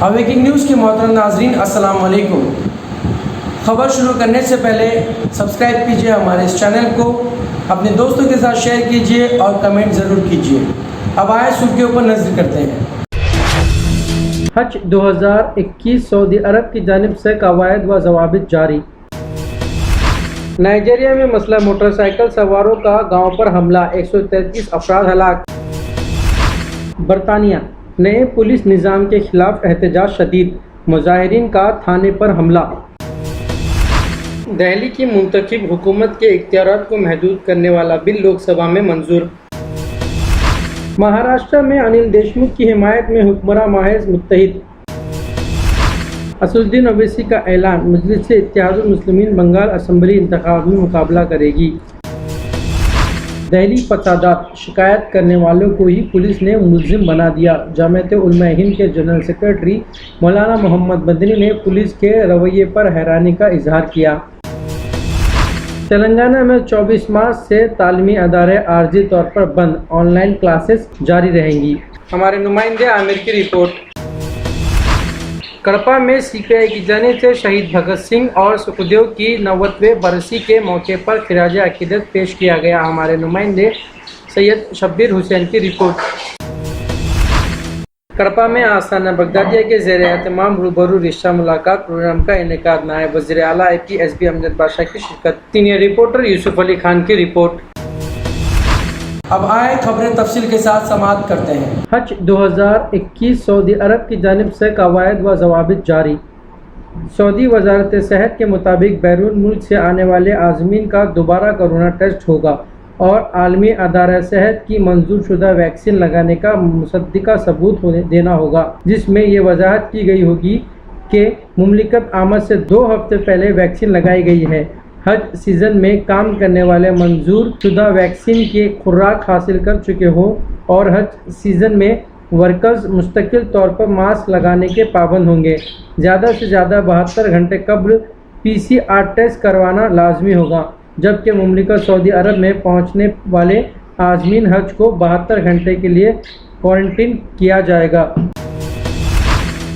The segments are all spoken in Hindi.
ब्रेकिंग न्यूज़ के मोहतरम नाजरीन, अस्सलाम वालेकुम। खबर शुरू करने से पहले सब्सक्राइब कीजिए हमारे इस चैनल को, अपने दोस्तों के साथ शेयर कीजिए और कमेंट ज़रूर कीजिए। अब आए सुर्खियों पर नजर करते हैं। हज 2021 सऊदी अरब की जानिब से कवायद व ज़वाबित जारी। नाइजीरिया में मसला मोटरसाइकिल सवारों का गांव पर हमला, 133 अफराद हलाक। बरतानिया, नए पुलिस निज़ाम के खिलाफ एहतजाज शदीद, मुजाहिरीन का थाने पर हमला। दिल्ली की मुंतखब हुकूमत के इख्तियारात को महदूद करने वाला बिल लोकसभा में मंजूर। महाराष्ट्र में अनिल देशमुख की हिमायत में हुक्मरान महज मुत्तहिद। असदुद्दीन ओवैसी का ऐलान, मजलिस इत्तेहादुल मुस्लिमीन बंगाल असम्बली इंतखाब में मुकाबला करेगी। दिल्ली फसादात, शिकायत करने वालों को ही पुलिस ने मुलजिम बना दिया। जमात उलमा हिंद के जनरल सेक्रेटरी मौलाना मोहम्मद मदनी ने पुलिस के रवैये पर हैरानी का इजहार किया। तेलंगाना में 24 मार्च से तालीमी अदारे आर्जी तौर पर बंद, ऑनलाइन क्लासेस जारी रहेंगी। हमारे नुमाइंदे आमिर की रिपोर्ट। कड़पा में सीपीआई की जानिब से शहीद भगत सिंह और सुखदेव की 90वें बरसी के मौके पर खिराज अकीदत पेश किया गया। हमारे नुमाइंदे सैयद शब्बीर हुसैन की रिपोर्ट। कड़पा में आस्थाना बगदादिया के ज़ेर एहतमाम रूबरू रिश्ता मुलाकात प्रोग्राम का इनेकाद, नायब वज़ीर आला APSB अमजद बादशाह की शिरकत। सीनियर रिपोर्टर यूसुफ अली खान की रिपोर्ट। अब आए खबरें तफसील के साथ समाप्त करते हैं। हज 2021 सऊदी अरब की जानिब से कवायद व ज़वाबित जारी। सऊदी वजारत सेहत के मुताबिक बैरून मुल्क से आने वाले आज़मीन का दोबारा कोरोना टेस्ट होगा और आलमी अदारा सेहत की मंजूर शुदा वैक्सीन लगाने का मुसद्दिका सबूत देना होगा, जिसमें ये वजाहत की गई होगी कि मुमलिकत आमद से 2 हफ्ते पहले वैक्सीन लगाई गई है। हज सीज़न में काम करने वाले मंजूर शुदा वैक्सीन की खुराक हासिल कर चुके हो और हज सीज़न में वर्कर्स मुस्तकिल तौर पर मास्क लगाने के पाबंद होंगे। ज़्यादा से ज़्यादा 72 घंटे कब्ल PCR टेस्ट करवाना लाजमी होगा, जबकि मुमलिकत सऊदी अरब में पहुँचने वाले आज़मीन हज को 72 घंटे के लिए क्वारंटीन किया जाएगा।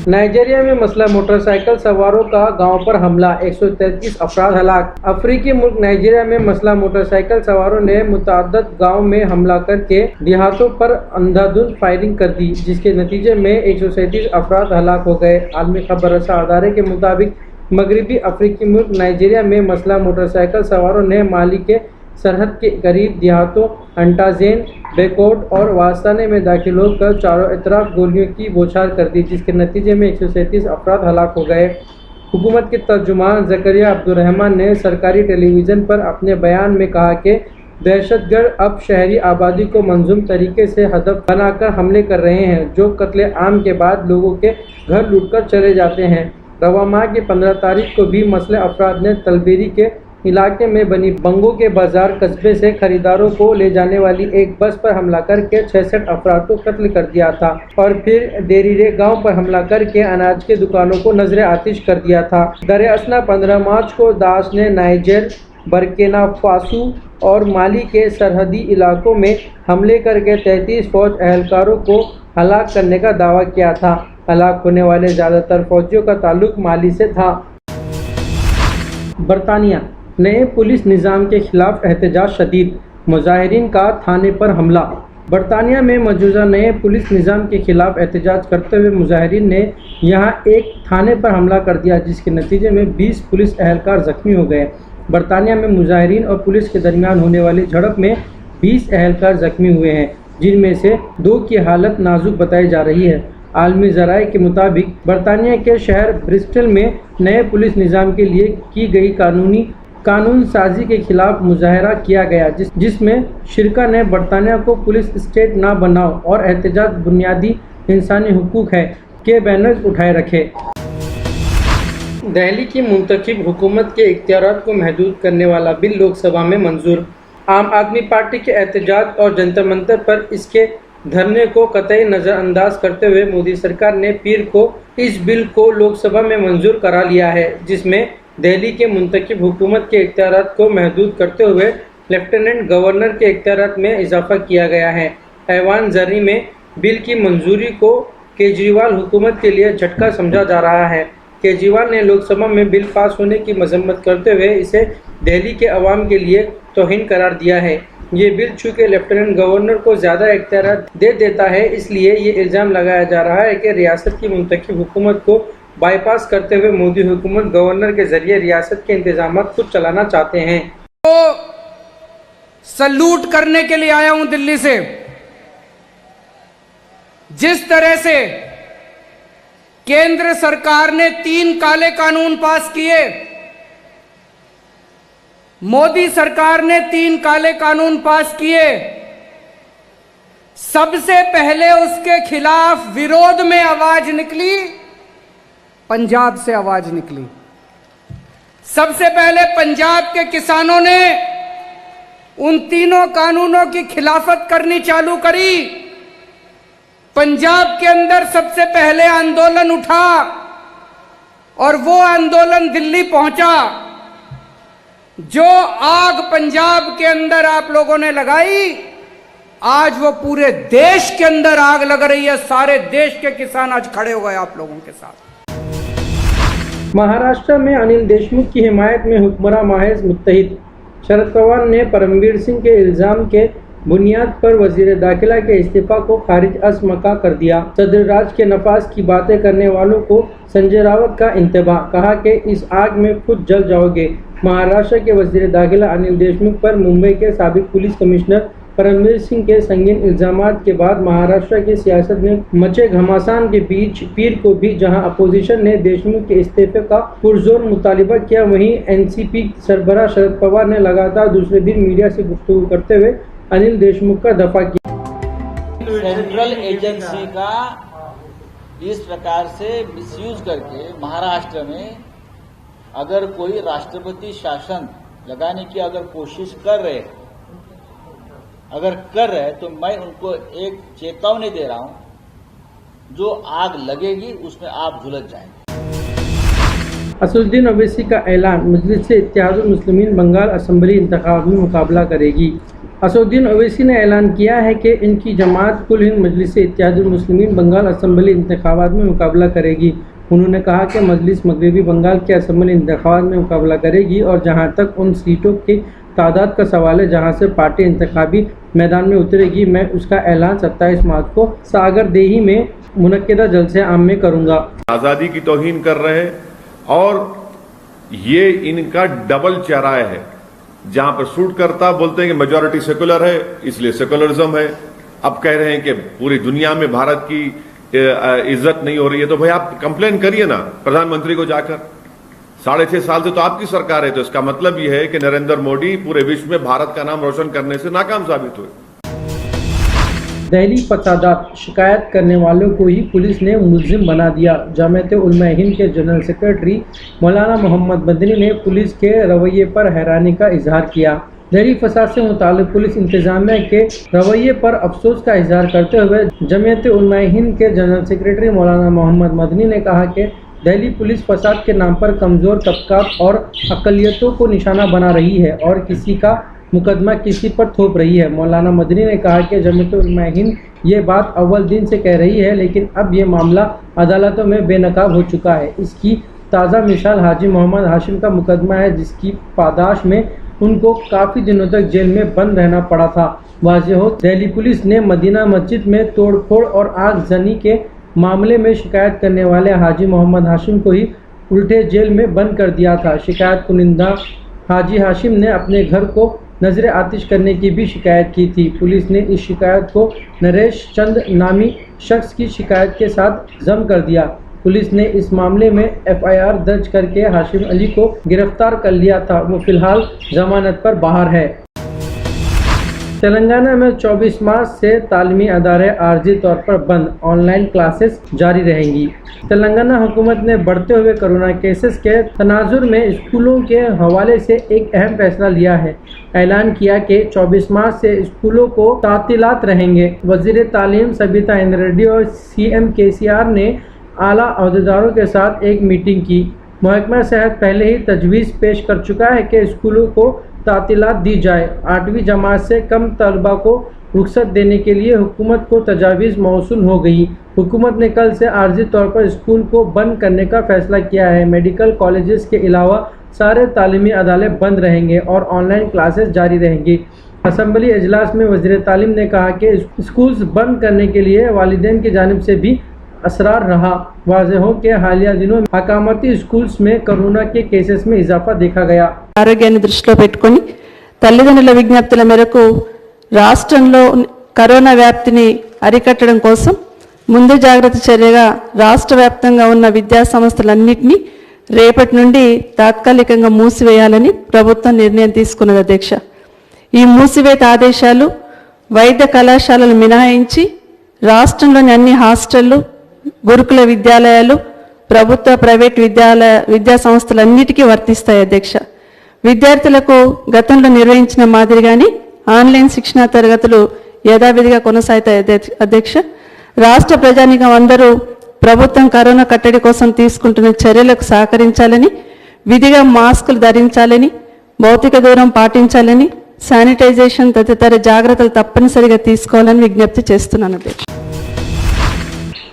नाइजीरिया में मसला मोटरसाइकिल सवारों का गांव पर हमला, 133 अफराद हलाक। अफ्रीकी मुल्क नाइजीरिया में मसला मोटरसाइकिल सवारों ने मुतअद्दिद गांव में हमला करके देहातों पर अंधाधुंध फायरिंग कर दी, जिसके नतीजे में 137 अफराद हलाक हो गए। आलमी खबर रसा अदारे के मुताबिक मगरबी अफ्रीकी मुल्क नाइजीरिया में मसला मोटरसाइकिल सवारों ने माली के सरहद के करीब देहातों अंटाजेन, बेकोट और वास्ताने में दाखिल होकर चारों तरफ गोलियों की बौछार कर दी, जिसके नतीजे में 137 अफराद हलाक हो गए। हुकूमत के तर्जुमान ज़करिया अब्दुर्रहमान ने सरकारी टेलीविज़न पर अपने बयान में कहा कि दहशतगर्द अब शहरी आबादी को मंजूम तरीके से हदफ बनाकर हमले कर रहे हैं, जो कत्ले आम के बाद लोगों के घर लूटकर चले जाते हैं। रवा माह की 15 तारीख को भी मसले अफराद ने तलबेरी के इलाके में बनी बंगो के बाजार कस्बे से खरीदारों को ले जाने वाली एक बस पर हमला करके 66 अफराद को कत्ल कर दिया था और फिर देरीरे गांव पर हमला करके अनाज के दुकानों को नजरे आतिश कर दिया था। दर असना 15 मार्च को दाश ने नाइजर, बर्किना फासो और माली के सरहदी इलाकों में हमले करके 33 फौज एहलकारों को हलाक करने का दावा किया था। हलाक होने वाले ज़्यादातर फौजियों का ताल्लुक माली से था। बरतानिया, नए पुलिस निज़ाम के खिलाफ एहतजाज शदीद, मुजाहिरीन का थाने पर हमला। बरतानिया में मौजूदा नए पुलिस निज़ाम के खिलाफ एहतजाज करते हुए मुजाहिरीन ने यहां एक थाने पर हमला कर दिया, जिसके नतीजे में 20 पुलिस एहलकार जख्मी हो गए। बरतानिया में मुजाहिरीन और पुलिस के दरमियान होने वाली झड़प में 20 एहलकार जख्मी हुए हैं, जिनमें से 2 की हालत नाजुक बताई जा रही है। आलमी ज़राए के मुताबिक बरतानिया के शहर ब्रिस्टल में नए पुलिस निज़ाम के लिए की गई कानून साजी के खिलाफ मुजाहरा किया गया, जिसमें शिरका ने बरतानिया को पुलिस स्टेट ना बनाओ और एहतजाज बुनियादी इंसानी हुकूक है के बैनर्स उठाए रखे। दिल्ली की मुंतखब हुकूमत के इख्तियारात को महदूद करने वाला बिल लोकसभा में मंजूर। आम आदमी पार्टी के एहतजाज और जंतर मंतर पर इसके धरने को कतई नज़रअंदाज करते हुए मोदी सरकार ने पीर को इस बिल को लोकसभा में मंजूर करा लिया है, जिसमें दिल्ली के मुंतखब हुकूमत के इख्तियारात को महदूद करते हुए लेफ्टिनेंट गवर्नर के इख्तियारात में इजाफा किया गया है। ऐवान ज़र्री में बिल की मंजूरी को केजरीवाल हुकूमत के लिए झटका समझा जा रहा है। केजरीवाल ने लोकसभा में बिल पास होने की मजम्मत करते हुए इसे दिल्ली के अवाम के लिए तौहीन करार दिया है। ये बिल चूँकि लेफ्टिनेंट गवर्नर को ज़्यादा इख्तियार दे देता है, इसलिए ये इल्ज़ाम लगाया जा रहा है कि रियासत की मुंतखब हुकूमत को बाईपास करते हुए मोदी हुकूमत गवर्नर के जरिए रियासत के इंतजाम खुद चलाना चाहते हैं। तो सल्यूट करने के लिए आया हूं दिल्ली से। जिस तरह से केंद्र सरकार ने 3 काले कानून पास किए, मोदी सरकार ने 3 काले कानून पास किए, सबसे पहले उसके खिलाफ विरोध में आवाज निकली, पंजाब से आवाज निकली। सबसे पहले पंजाब के किसानों ने उन तीनों कानूनों की खिलाफत करनी चालू करी। पंजाब के अंदर सबसे पहले आंदोलन उठा और वो आंदोलन दिल्ली पहुंचा। जो आग पंजाब के अंदर आप लोगों ने लगाई, आज वो पूरे देश के अंदर आग लग रही है। सारे देश के किसान आज खड़े हो गए आप लोगों के साथ। महाराष्ट्र में अनिल देशमुख की हिमायत में हुक्मरान महज मुत्तहिद। शरद पवार ने परमवीर सिंह के इल्जाम के बुनियाद पर वजीर दाखिला के इस्तीफा को खारिज असमका कर दिया। सदर राज के नफाज की बातें करने वालों को संजय रावत का इंतबाह, कहा कि इस आग में खुद जल जाओगे। महाराष्ट्र के वजीर दाखिला अनिल देशमुख पर मुंबई के साबिक पुलिस कमिश्नर परमवीर सिंह के संगीन इल्जामात के बाद महाराष्ट्र की सियासत में मचे घमासान के बीच पीर को भी जहां अपोजिशन ने देशमुख के इस्तीफे का पुरजोर मुतालिबा किया, वहीं एनसीपी सरबराह शरद पवार ने लगातार दूसरे दिन मीडिया से गुफ्तगू करते हुए अनिल देशमुख का दफा किया। सेंट्रल एजेंसी का इस प्रकार से मिसयूज करके महाराष्ट्र में अगर कोई राष्ट्रपति शासन लगाने की अगर कोशिश कर रहे तो मैं उनको एक चेतावनी दे रहा हूं, जो आग लगेगी उसमें आप झुलस जाएंगे। असदुद्दीन ओवैसी का ऐलान, मजलिस-ए-इत्तेहादुल मुस्लिमीन बंगाल असेंबली इंतखाब में मुकाबला करेगी। असदुद्दीन ओवैसी ने ऐलान किया है कि इनकी जमात कुल हिंद मजलिस-ए-इत्तेहादुल मुस्लिमीन बंगाल असेंबली इंतखाबात में मुकाबला करेगी। उन्होंने कहा कि मजलिस मगरबी बंगाल के असेंबली इंतखाबात में मुकाबला करेगी और जहां तक उन सीटों की तादाद का सवाल है जहां से पार्टी इंतखाबी मैदान में उतरेगी, मैं उसका ऐलान 27 मार्च को सागरदेही में मुनक्किदा जलसे आम में करूंगा। आज़ादी की तौहीन कर रहे हैं और ये इनका डबल चेहरा है। जहां पर सूट करता बोलते हैं कि मेजॉरिटी सेकुलर है इसलिए सेकुलरिज्म है, अब कह रहे हैं कि पूरी दुनिया में भारत की इज्जत नहीं हो रही है। तो भाई आप कंप्लेन करिए ना प्रधानमंत्री को जाकर। 6.5 साल से तो आपकी सरकार है, तो इसका मतलब यह है कि नरेंद्र मोदी पूरे विश्व में भारत का नाम रोशन करने से नाकाम साबित हुए। दहली फसादात शिकायत करने वालों को ही पुलिस ने मुल्जिम बना दिया। जमात उलमा हिंद के जनरल सेक्रेटरी मौलाना मोहम्मद मदनी ने पुलिस के रवैये पर हैरानी का इजहार किया। दहली फसाद से मुताल्लिक पुलिस इंतजामिया के रवैये पर अफसोस का इजहार करते हुए जमात उलमा हिंद के जनरल सेक्रेटरी मौलाना मोहम्मद मदनी ने कहा कि दिल्ली पुलिस फसाद के नाम पर कमज़ोर तबकात और अक़लियतों को निशाना बना रही है और किसी का मुकदमा किसी पर थोप रही है। मौलाना मदनी ने कहा कि जमात उलमा हिंद ये बात अव्वल दिन से कह रही है, लेकिन अब ये मामला अदालतों में बेनकाब हो चुका है। इसकी ताज़ा मिसाल हाजी मोहम्मद हाशिम का मुकदमा है, जिसकी पादाश में उनको काफ़ी दिनों तक जेल में बंद रहना पड़ा था। वाज़ेह हो, दिल्ली पुलिस ने मदीना मस्जिद में तोड़फोड़ और आगजनी के मामले में शिकायत करने वाले हाजी मोहम्मद हाशिम को ही उल्टे जेल में बंद कर दिया था। शिकायत कुनिंदा हाजी हाशिम ने अपने घर को नजर आतिश करने की भी शिकायत की थी। पुलिस ने इस शिकायत को नरेश चंद नामी शख्स की शिकायत के साथ जम कर दिया। पुलिस ने इस मामले में FIR दर्ज करके हाशिम अली को गिरफ्तार कर लिया था। वो फिलहाल जमानत पर बाहर है। तेलंगाना में 24 मार्च से तालीमी अदारे आर्जी तौर पर बंद, ऑनलाइन क्लासेस जारी रहेंगी। तेलंगाना हुकूमत ने बढ़ते हुए कोरोना केसेस के तनाजुर में स्कूलों के हवाले से एक अहम फैसला लिया है। ऐलान किया कि 24 मार्च से स्कूलों को तातीलात रहेंगे। वज़ीर तालीम सबिता इंद्र रेड्डी और CM KCR ने आला अहदेदारों के साथ एक मीटिंग की। महकमा सेहत पहले ही तजवीज़ पेश कर चुका है कि स्कूलों को तातीलात दी जाए। 8वीं जमात से कम तलबा को रुखसत देने के लिए हुकूमत को तजावीज़ मौसूल हो गई। हुकूमत ने कल से आर्जी तौर पर स्कूल को बंद करने का फैसला किया है। मेडिकल कॉलेजेस के अलावा सारे तालीमी अदाले बंद रहेंगे और ऑनलाइन क्लासेस जारी रहेंगी। असम्बली इजलास में वज़ीर तालीम ने कहा कि स्कूल्स बंद करने के लिए वालिदैन की जानिब से भी असरार रहा। वाज़ेह हो कि हालिया दिनों में हकामती स्कूल्स में कोरोना के केसेस में इजाफा देखा गया। ఆరోగ్యాన్ని దృష్టిలో పెట్టుకొని తల్లిదండ్రుల విజ్ఞప్తుల మేరకు రాష్ట్రంలో కరోనా వ్యాప్తిని అరికట్టడం కోసం ముందు జాగ్రత్త చర్యగా రాష్ట్ర వ్యాప్తంగా ఉన్న విద్యా సంస్థలన్నింటినీ రేపటి నుండి తాత్కాలికంగా మూసివేయాలని ప్రభుత్వం నిర్ణయం తీసుకున్నది అధ్యక్ష। ఈ మూసివేత ఆదేశాలు వైద్య కళాశాలలు మినహాయించి రాష్ట్రంలోని అన్ని హాస్టళ్లు, గురుకుల విద్యాలయాలు, ప్రభుత్వ ప్రైవేట్ విద్యా సంస్థలన్నిటికీ వర్తిస్తాయి అధ్యక్ష। విద్యార్థులకు గతంలో నిర్వహించిన మాదిరిగానే ఆన్లైన్ శిక్షణా తరగతులు యథావిధిగా కొనసాగుతాయి అధ్యక్ష। రాష్ట్ర ప్రజానీకం అందరూ ప్రభుత్వం కరోనా కట్టడి కోసం తీసుకుంటున్న చర్యలకు సహకరించాలని, విధిగా మాస్కులు ధరించాలని, భౌతిక దూరం పాటించాలని, శానిటైజేషన్ తదితర జాగ్రత్తలు తప్పనిసరిగా తీసుకోవాలని విజ్ఞప్తి చేస్తున్నాను అధ్యక్ష।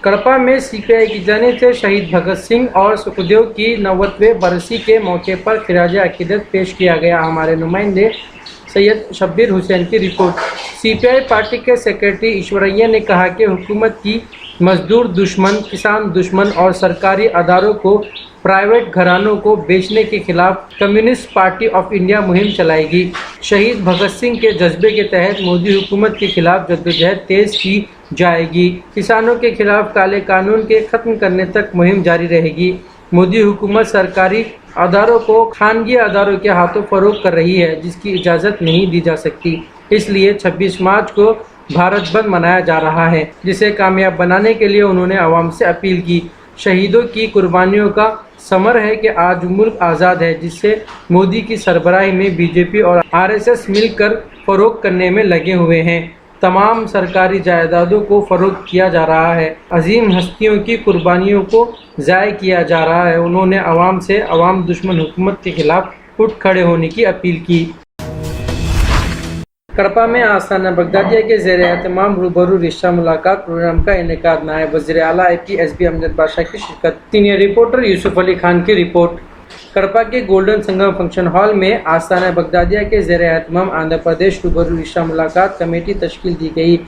कड़पा में सीपीआई की जानिब से शहीद भगत सिंह और सुखदेव की 90वें बरसी के मौके पर खिराज अकीदत पेश किया गया। हमारे नुमाइंदे सैयद शब्बीर हुसैन की रिपोर्ट। सीपीआई पार्टी के सेक्रेटरी ईश्वरैया ने कहा कि हुकूमत की मजदूर दुश्मन, किसान दुश्मन और सरकारी अदारों को, प्राइवेट घरानों को बेचने के खिलाफ कम्युनिस्ट पार्टी ऑफ इंडिया मुहिम चलाएगी। शहीद भगत सिंह के जज्बे के तहत मोदी हुकूमत के खिलाफ जद्दोजहद तेज की जाएगी। किसानों के खिलाफ काले कानून के खत्म करने तक मुहिम जारी रहेगी। मोदी हुकूमत सरकारी अदारों को खानगी अदारों के हाथों फरोख्त कर रही है, जिसकी इजाज़त नहीं दी जा सकती। इसलिए 26 मार्च को भारत बंद मनाया जा रहा है, जिसे कामयाब बनाने के लिए उन्होंने आवाम से अपील की। शहीदों की कुर्बानियों का समर है कि आज मुल्क आज़ाद है, जिससे मोदी की सरबराही में बीजेपी और आरएसएस मिलकर फरोख्त करने में लगे हुए हैं। तमाम सरकारी जायदादों को फरोख्त किया जा रहा है। अजीम हस्तियों की कुर्बानियों को ज़ाय किया जा रहा है। उन्होंने आवाम से अवाम दुश्मन हुकूमत के खिलाफ उठ खड़े होने की अपील की। कड़पा में आस्थाना बगदादिया के ज़ेर एहतमाम रूबरू रिश्ता मुलाकात प्रोग्राम का इनेकाद। नायब वज़ीर आला APSB अमजद बादशाह की शिरकत। सीनियर रिपोर्टर यूसुफ अली खान की रिपोर्ट। कड़पा के गोल्डन संगम फंक्शन हॉल में आस्थाना बगदादिया के ज़ेर एहतमाम आंध्र प्रदेश रूबरू रिश्ता मुलाकात कमेटी तश्कील दी गई,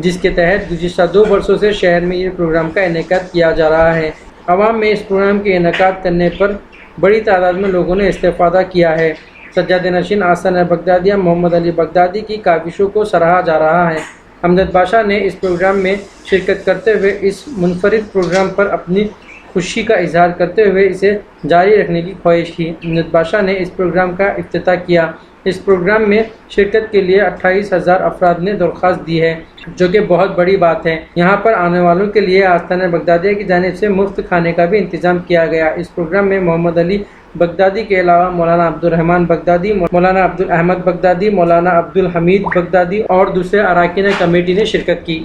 जिसके तहत गुज़िश्ता 2 वर्षों से शहर में ये प्रोग्राम का इनेकाद किया जा रहा है। आवाम में इस प्रोग्राम के इनेकाद करने पर बड़ी तादाद में लोगों ने इस्तेफ़ादा किया है। सज्जाद नशीन आस्थाना बगदादिया मोहम्मद अली बगदादी की काविशों को सराहा जा रहा है। अमजद बादशाह ने इस प्रोग्राम में शिरकत करते हुए इस मुनफरिद प्रोग्राम पर अपनी खुशी का इजहार करते हुए इसे जारी रखने की ख्वाहिश की। अमजद बादशाह ने इस प्रोग्राम का इफ्तिताह किया। इस प्रोग्राम में शिरकत के लिए 28,000 अफराद ने दरख्वास्त दी है, जो कि बहुत बड़ी बात है। यहाँ पर आने वालों के लिए आस्थाना बगदादिया की जानिब से मुफ्त खाने का भी इंतजाम किया गया। इस प्रोग्राम में मोहम्मद अली बगदादी के अलावा मौलाना अब्दुल रहमान बगदादी, मौलाना अब्दुल अहमद बगदादी, मौलाना अब्दुल हमीद बगदादी और दूसरे अरकान कमेटी ने शिरकत की।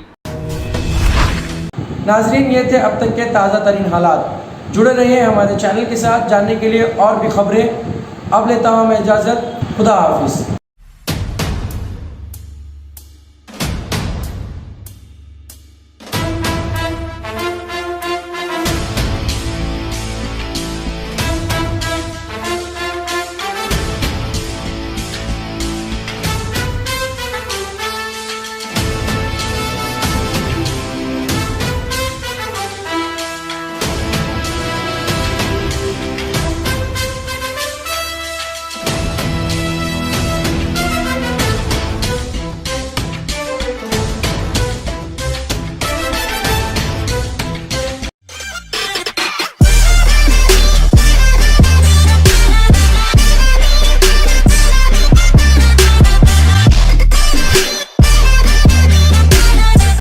नाजरीन, ये थे अब तक के ताज़ा तरीन हालात। जुड़े रहिए हमारे चैनल के साथ जानने के लिए और भी खबरें। अब लेता हूँ मैं इजाज़त। खुदा हाफिज़।